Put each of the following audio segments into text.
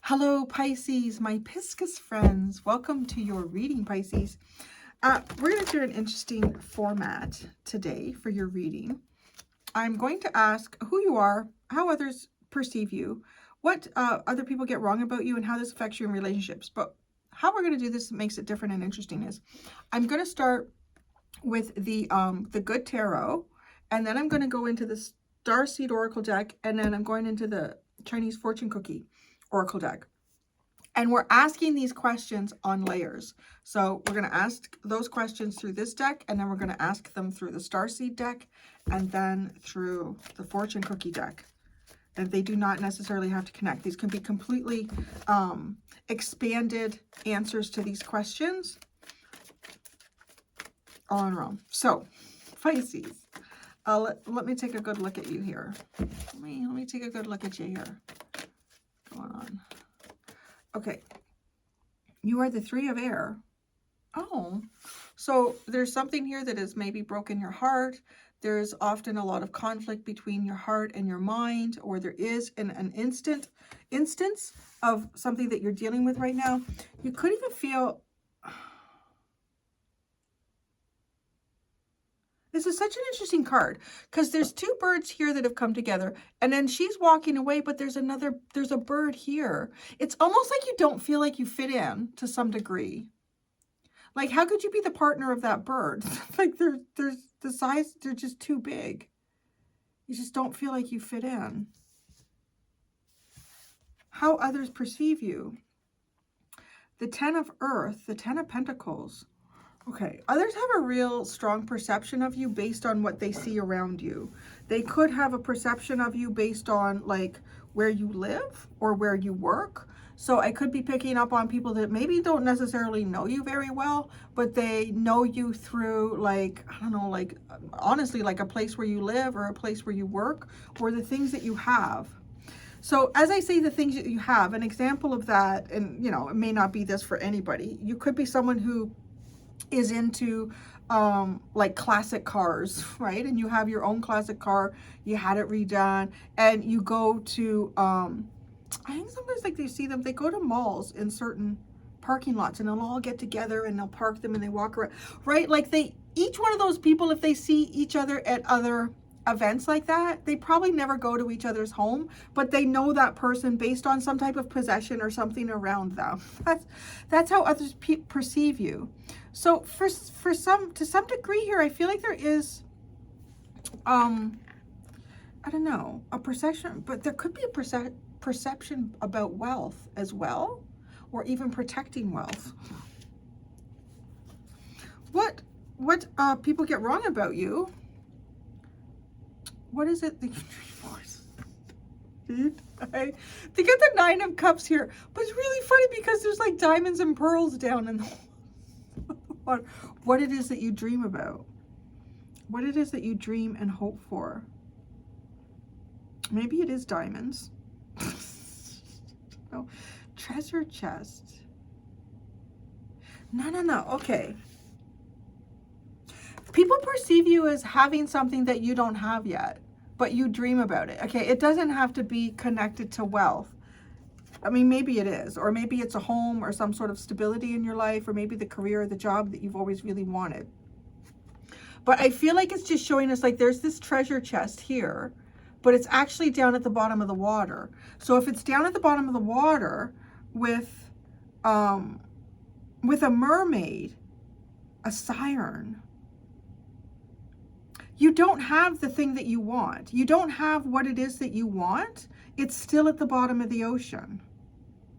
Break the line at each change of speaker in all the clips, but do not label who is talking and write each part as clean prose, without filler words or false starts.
Hello, Pisces, my Pisces friends. Welcome to your reading, Pisces. We're going to do an interesting format today for your reading. I'm going to ask who you are, how others perceive you, what other people get wrong about you, and how this affects you in relationships. But how we're going to do this that makes it different and interesting is I'm going to start with the Good Tarot, and then I'm going to go into the Starseed Oracle deck, and then I'm going into the Chinese Fortune Cookie Oracle deck. And we're asking these questions on layers. So we're going to ask those questions through this deck, and then we're going to ask them through the Starseed deck, and then through the Fortune Cookie deck. And they do not necessarily have to connect. These can be completely expanded answers to these questions all in a row. So, Pisces, let me take a good look at you here. Let me take a good look at you here. Going on. Okay, you are the Three of Air. Oh, so there's something here that has maybe broken your heart. There's often a lot of conflict between your heart and your mind, or there is an instance of something that you're dealing with right now. You could even feel... This is such an interesting card because there's two birds here that have come together, and then she's walking away, but there's a bird here. It's almost like you don't feel like you fit in to some degree. Like, how could you be the partner of that bird? Like, there's the size, they're just too big. You just don't feel like you fit in. How others perceive you. The Ten of Earth, the Ten of Pentacles. Okay, others have a real strong perception of you based on what they see around you. They could have a perception of you based on like where you live or where you work. So I could be picking up on people that maybe don't necessarily know you very well, but they know you through like, I don't know, like honestly, like a place where you live or a place where you work or the things that you have. So as I say, the things that you have, an example of that, and you know, it may not be this for anybody. You could be someone who is into like classic cars, right? And you have your own classic car, you had it redone, and you go to I think sometimes like they see them, they go to malls in certain parking lots, and they'll all get together and they'll park them and they walk around, right? Like each one of those people, if they see each other at other events like that, they probably never go to each other's home, but they know that person based on some type of possession or something around them. That's how others perceive you. So to some degree here, I feel like there is I don't know, a perception, but there could be a perception about wealth as well, or even protecting wealth. What people get wrong about you? What is it that you dream for? They get the Nine of Cups here, but it's really funny because there's like diamonds and pearls down in the water. What it is that you dream about. What it is that you dream and hope for. Maybe it is diamonds. No, treasure chest. No. Okay. People perceive you as having something that you don't have yet, but you dream about it. Okay, it doesn't have to be connected to wealth. I mean, maybe it is, or maybe it's a home or some sort of stability in your life, or maybe the career or the job that you've always really wanted. But I feel like it's just showing us like there's this treasure chest here, but it's actually down at the bottom of the water. So if it's down at the bottom of the water with a mermaid, a siren, you don't have the thing that you want. You don't have what it is that you want. It's still at the bottom of the ocean.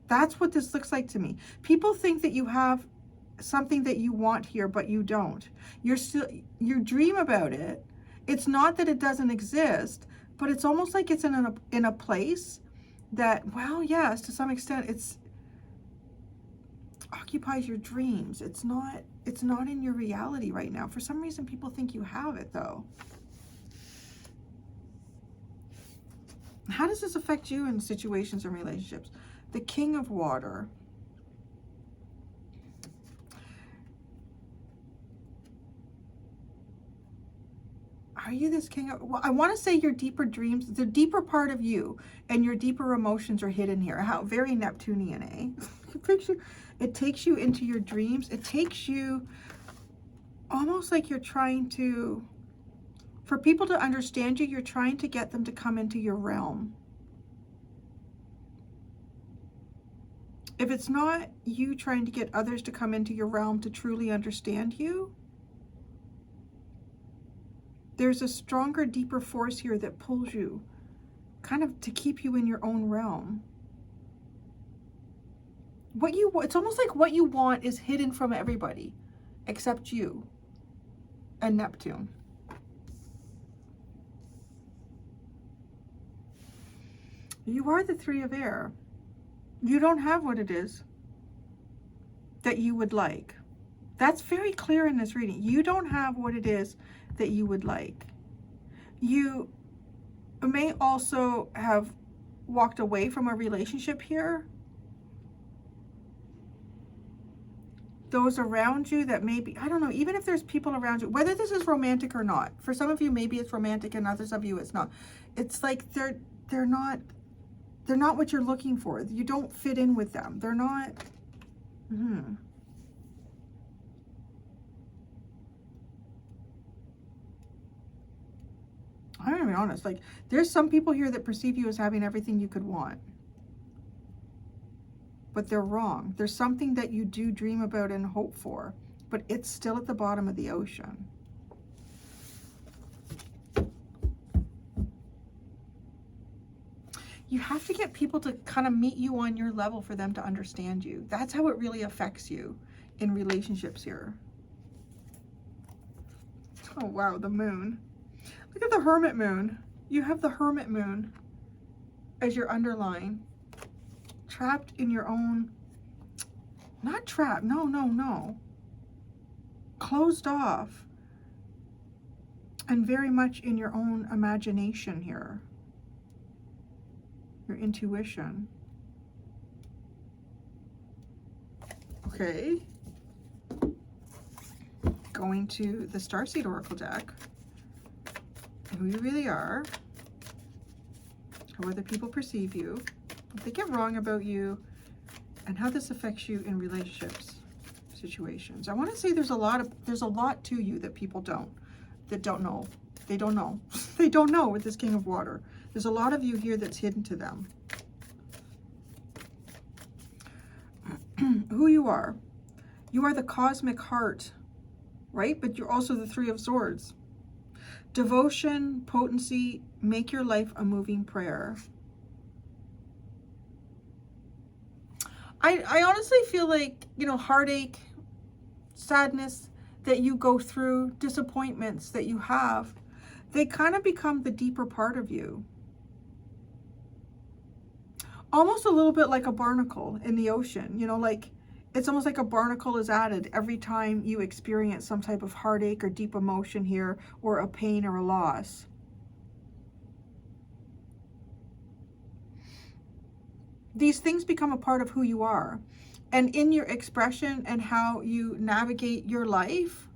That's what this looks like to me. People think that you have something that you want here, but you don't. You dream about it. It's not that it doesn't exist, but it's almost like it's in a place that, well, yes, to some extent, it's occupies your dreams. It's not in your reality right now. For some reason, people think you have it, though. How does this affect you in situations and relationships? The King of Water. Are you this king of, well, I want to say your deeper dreams, the deeper part of you and your deeper emotions are hidden here. How very Neptunian, eh? It takes you into your dreams. It takes you almost like you're trying to, for people to understand you, you're trying to get them to come into your realm. If it's not you trying to get others to come into your realm to truly understand you, there's a stronger, deeper force here that pulls you, kind of to keep you in your own realm. It's almost like what you want is hidden from everybody, except you and Neptune. You are the Three of Air. You don't have what it is that you would like. That's very clear in this reading. You don't have what it is that you would like. You may also have walked away from a relationship here. Those around you that maybe, I don't know, even if there's people around you, whether this is romantic or not. For some of you, maybe it's romantic, and others of you, it's not. It's like they're not what you're looking for. You don't fit in with them. They're not. I'm gonna be honest. Like, there's some people here that perceive you as having everything you could want, but they're wrong. There's something that you do dream about and hope for, but it's still at the bottom of the ocean. You have to get people to kind of meet you on your level for them to understand you. That's how it really affects you in relationships here. Oh, wow, the moon. Look at the Hermit moon. You have the Hermit moon as your underline. Trapped in your own, not trapped, no. Closed off. And very much in your own imagination here. Your intuition. Okay. Going to the Starseed Oracle deck. Who you really are. How other people perceive you. What they get wrong about you. And how this affects you in relationships, situations. I want to say there's a lot to you that people don't know. They don't know. They don't know with this King of Water. There's a lot of you here that's hidden to them. Who you are. You are the cosmic heart, right? But you're also the Three of Swords. Devotion, potency, make your life a moving prayer. I honestly feel like, you know, heartache, sadness that you go through, disappointments that you have, they kind of become the deeper part of you. Almost a little bit like a barnacle in the ocean, you know, like it's almost like a barnacle is added every time you experience some type of heartache or deep emotion here, or a pain or a loss. These things become a part of who you are. And in your expression and how you navigate your life,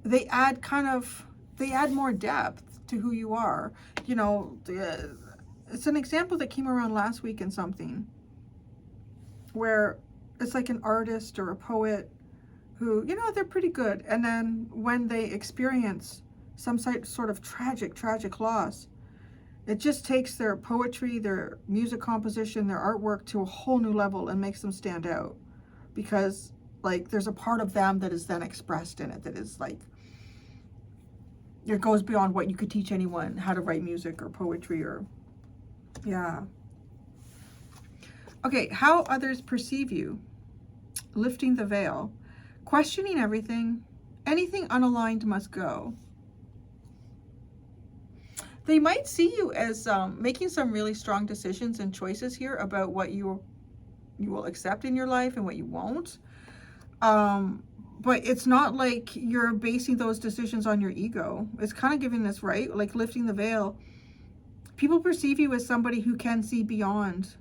they add more depth to who you are. You know, it's an example that came around last week in something where it's like an artist or a poet who, you know, they're pretty good. And then when they experience some sort of tragic loss, it just takes their poetry, their music composition, their artwork to a whole new level and makes them stand out. Because, like, there's a part of them that is then expressed in it that is, like, it goes beyond what you could teach anyone how to write music or poetry or, yeah. Okay, how others perceive you. Lifting the veil. Questioning everything. Anything unaligned must go. They might see you as making some really strong decisions and choices here about what you will accept in your life and what you won't. But it's not like you're basing those decisions on your ego. It's kind of giving this, right? Like lifting the veil. People perceive you as somebody who can see beyond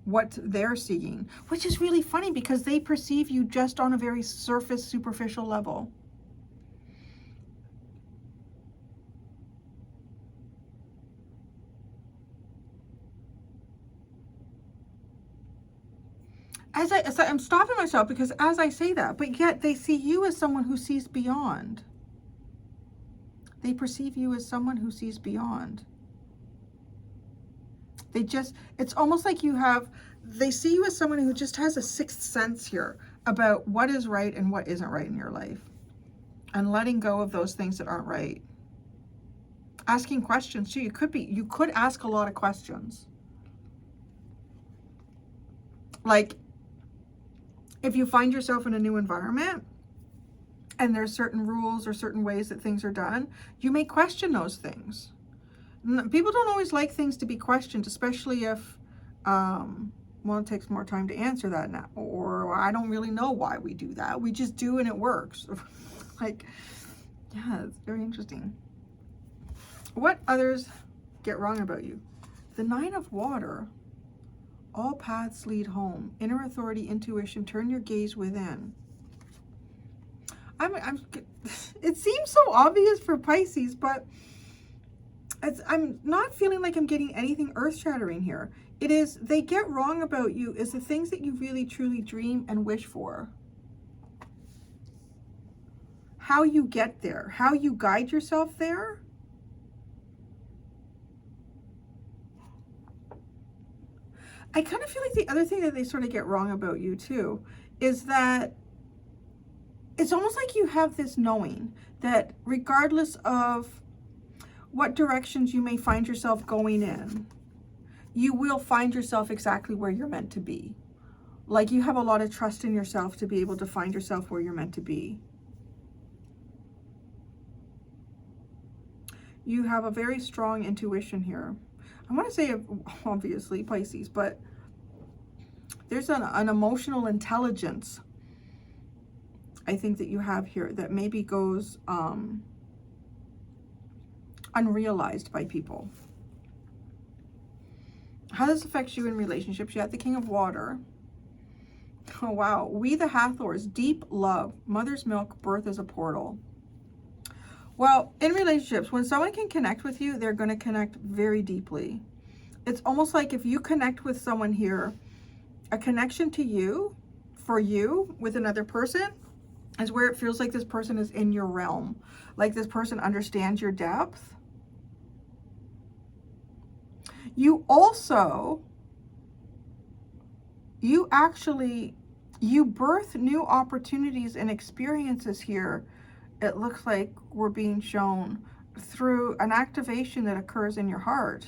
what they're seeing, which is really funny because they perceive you just on a very surface, superficial level. I'm stopping myself because as I say that, but yet they see you as someone who sees beyond. They perceive you as someone who sees beyond. It's almost like they see you as someone who just has a sixth sense here about what is right and what isn't right in your life. And letting go of those things that aren't right. Asking questions too. You could ask a lot of questions. Like, if you find yourself in a new environment and there's certain rules or certain ways that things are done, you may question those things. People don't always like things to be questioned, especially if, well, it takes more time to answer that now, or I don't really know why we do that. We just do and it works. Like, yeah, it's very interesting. What others get wrong about you? The 9 of Water. All paths lead home. Inner authority, intuition, turn your gaze within. It seems so obvious for Pisces, but I'm not feeling like I'm getting anything earth-shattering here. It is, they get wrong about you is the things that you really truly dream and wish for. How you get there, how you guide yourself there. I kind of feel like the other thing that they sort of get wrong about you too is that it's almost like you have this knowing that regardless of what directions you may find yourself going in, you will find yourself exactly where you're meant to be. Like, you have a lot of trust in yourself to be able to find yourself where you're meant to be. You have a very strong intuition here. I want to say, obviously, Pisces, but there's an emotional intelligence, I think, that you have here that maybe goes unrealized by people. How this affects you in relationships. You have the King of Water. Oh, wow. We the Hathors, deep love, mother's milk, birth is a portal. Well, in relationships, when someone can connect with you, they're going to connect very deeply. It's almost like if you connect with someone here, a connection to you, for you, with another person, is where it feels like this person is in your realm. Like this person understands your depth. You birth new opportunities and experiences here. It looks like we're being shown through an activation that occurs in your heart.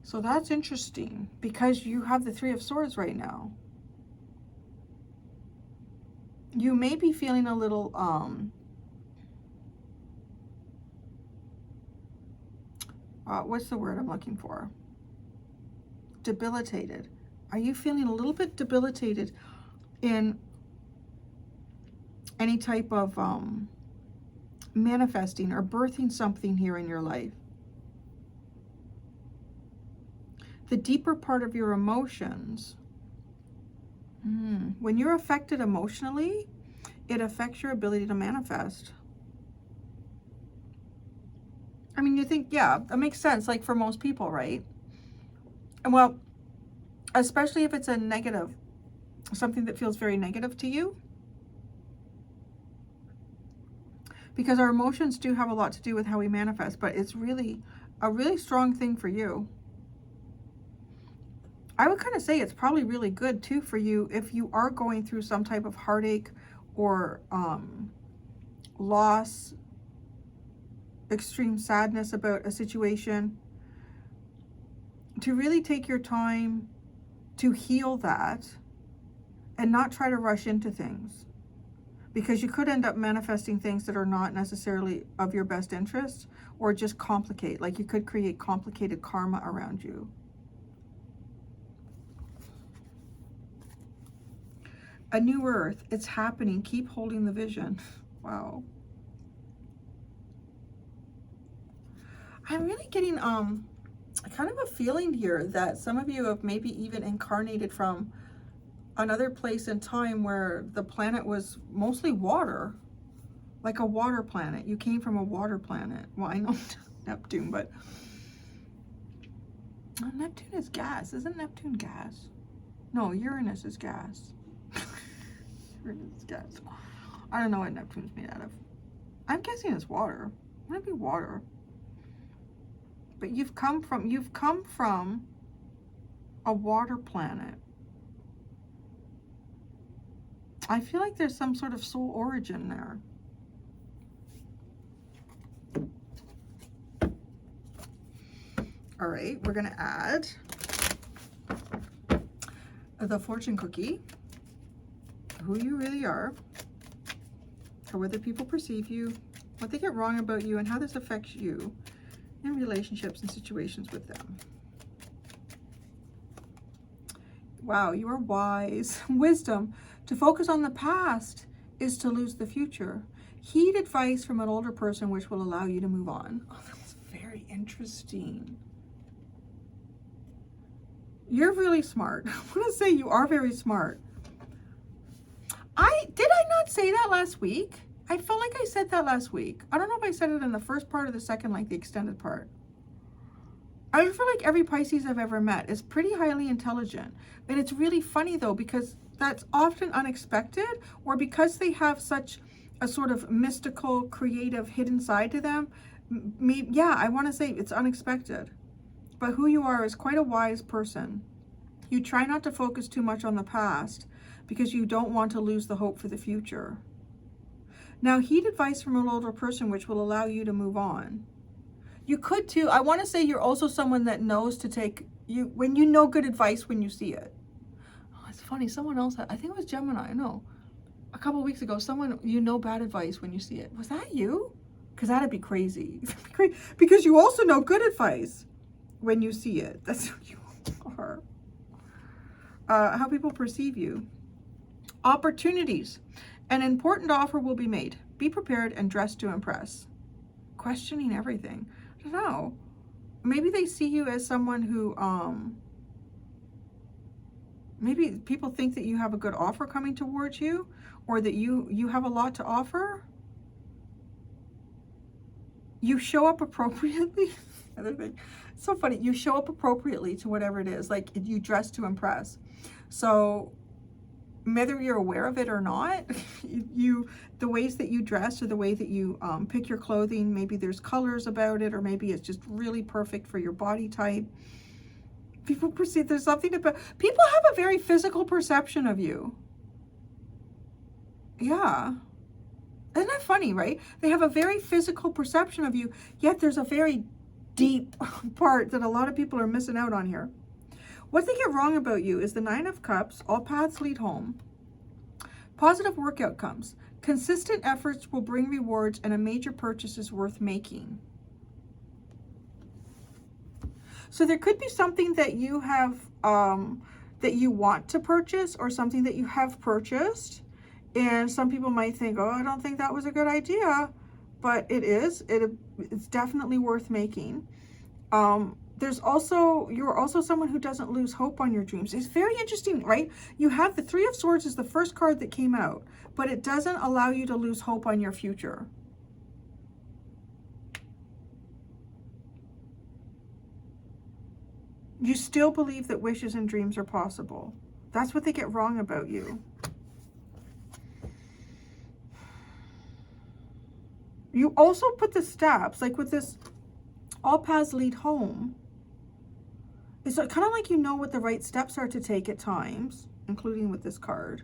So that's interesting because you have the 3 of Swords right now. You may be feeling a little, what's the word I'm looking for? Debilitated. Are you feeling a little bit debilitated in any type of manifesting or birthing something here in your life? The deeper part of your emotions. When you're affected emotionally, it affects your ability to manifest. I mean, you think, yeah, that makes sense, like for most people, right? And well, especially if it's a negative, something that feels very negative to you. Because our emotions do have a lot to do with how we manifest, but it's really a really strong thing for you. I would kind of say it's probably really good too for you if you are going through some type of heartache or loss, extreme sadness about a situation, to really take your time to heal that and not try to rush into things, because you could end up manifesting things that are not necessarily of your best interest, or just complicate, like you could create complicated karma around you. A new earth, it's happening. Keep holding the vision. Wow. I'm really getting kind of a feeling here that some of you have maybe even incarnated from another place in time where the planet was mostly water, like a water planet. You came from a water planet. Well, I know Neptune, but Neptune is gas. Isn't Neptune gas? No, Uranus is gas. Uranus is gas. I don't know what Neptune's made out of. I'm guessing it's water. Wouldn't it be water? But you've come from a water planet. I feel like there's some sort of soul origin there. All right, we're gonna add the fortune cookie, who you really are, or whether people perceive you, what they get wrong about you, and how this affects you in relationships and situations with them. Wow, you are wise. Wisdom. To focus on the past is to lose the future. Heed advice from an older person which will allow you to move on. Oh, that's very interesting. You're really smart. I want to say you are very smart. Did I not say that last week? I felt like I said that last week. I don't know if I said it in the first part or the second, like the extended part. I feel like every Pisces I've ever met is pretty highly intelligent. And it's really funny though, because that's often unexpected, or because they have such a sort of mystical, creative, hidden side to them. Yeah, I want to say it's unexpected. But who you are is quite a wise person. You try not to focus too much on the past because you don't want to lose the hope for the future. Now, heed advice from an older person which will allow you to move on. You could too. I want to say you're also someone that knows to take you when you know good advice when you see it. Oh, it's funny. Someone else, I think it was Gemini. No, a couple of weeks ago, someone, you know bad advice when you see it. Was that you? Because that'd be crazy. Because you also know good advice when you see it. That's who you are. How people perceive you. Opportunities. An important offer will be made. Be prepared and dress to impress. Questioning everything. I don't know. Maybe they see you as someone who, maybe people think that you have a good offer coming towards you, or that you have a lot to offer. You show up appropriately. Other thing. It's so funny. You show up appropriately to whatever it is. Like, you dress to impress. So whether you're aware of it or not, the ways that you dress, or the way that you pick your clothing, maybe there's colors about it, or maybe it's just really perfect for your body type. People perceive there's something about, people have a very physical perception of you. Yeah. Isn't that funny, right? They have a very physical perception of you, yet there's a very deep part that a lot of people are missing out on here. What they get wrong about you is the 9 of Cups. All paths lead home. Positive work outcomes. Consistent efforts will bring rewards, and a major purchase is worth making. So there could be something that you have, that you want to purchase, or something that you have purchased. And some people might think, oh, I don't think that was a good idea. But it is. It's definitely worth making. You're also someone who doesn't lose hope on your dreams. It's very interesting, right? You have the 3 of Swords is the first card that came out, but it doesn't allow you to lose hope on your future. You still believe that wishes and dreams are possible. That's what they get wrong about you. You also put the steps, like with this, all paths lead home. It's kind of like you know what the right steps are to take at times, including with this card.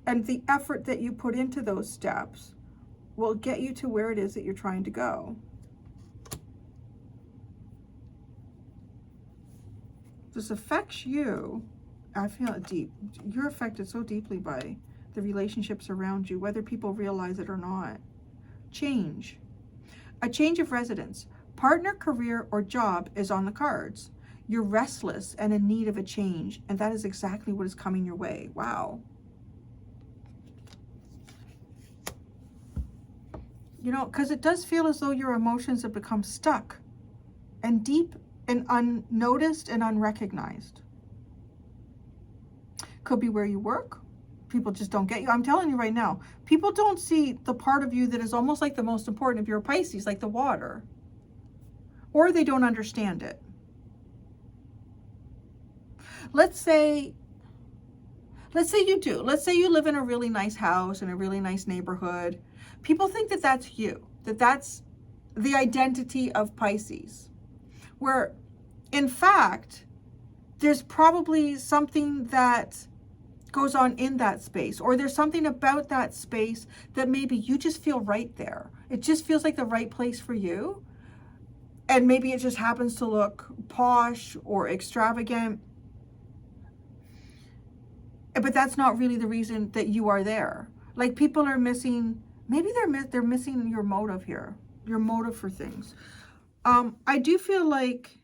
And the effort that you put into those steps will get you to where it is that you're trying to go. This affects you. I feel it deep. You're affected so deeply by the relationships around you, whether people realize it or not. Change. A change of residence. Partner, career, or job is on the cards. You're restless and in need of a change, and that is exactly what is coming your way. Wow. You know, because it does feel as though your emotions have become stuck and deep and unnoticed and unrecognized. Could be where you work. People just don't get you. I'm telling you right now, people don't see the part of you that is almost like the most important if you're a Pisces, like the water. Or they don't understand it. Let's say you do. Let's say you live in a really nice house in a really nice neighborhood. People think that that's you, that that's the identity of Pisces, where in fact, there's probably something that goes on in that space, or there's something about that space that maybe you just feel right there. It just feels like the right place for you. And maybe it just happens to look posh or extravagant. But that's not really the reason that you are there. Like, people are missing, maybe they're missing your motive here, your motive for things. I do feel like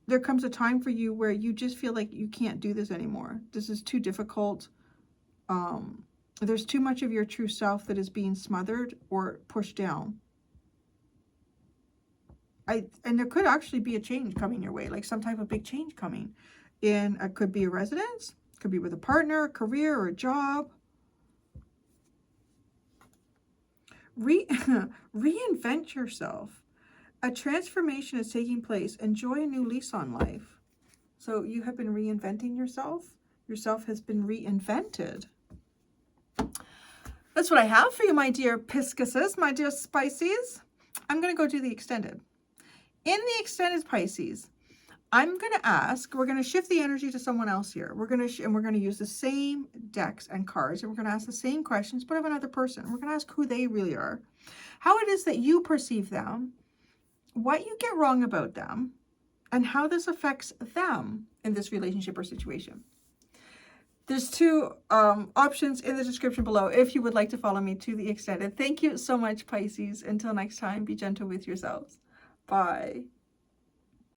there comes a time for you where you just feel like you can't do this anymore. This is too difficult. There's too much of your true self that is being smothered or pushed down. And there could actually be a change coming your way, like some type of big change coming in. It could be a residence, could be with a partner, a career, or a job. Reinvent yourself. A transformation is taking place. Enjoy a new lease on life. So you have been reinventing yourself. Yourself has been reinvented. That's what I have for you, my dear Pisces, my dear Pisces. I'm going to go do the extended. In the extended Pisces, I'm going to ask, we're going to shift the energy to someone else here. We're going to use the same decks and cards, and we're going to ask the same questions, but of another person. We're going to ask who they really are, how it is that you perceive them, what you get wrong about them, and how this affects them in this relationship or situation. There's two options in the description below if you would like to follow me to the extended. Thank you so much, Pisces. Until next time, be gentle with yourselves. Bye.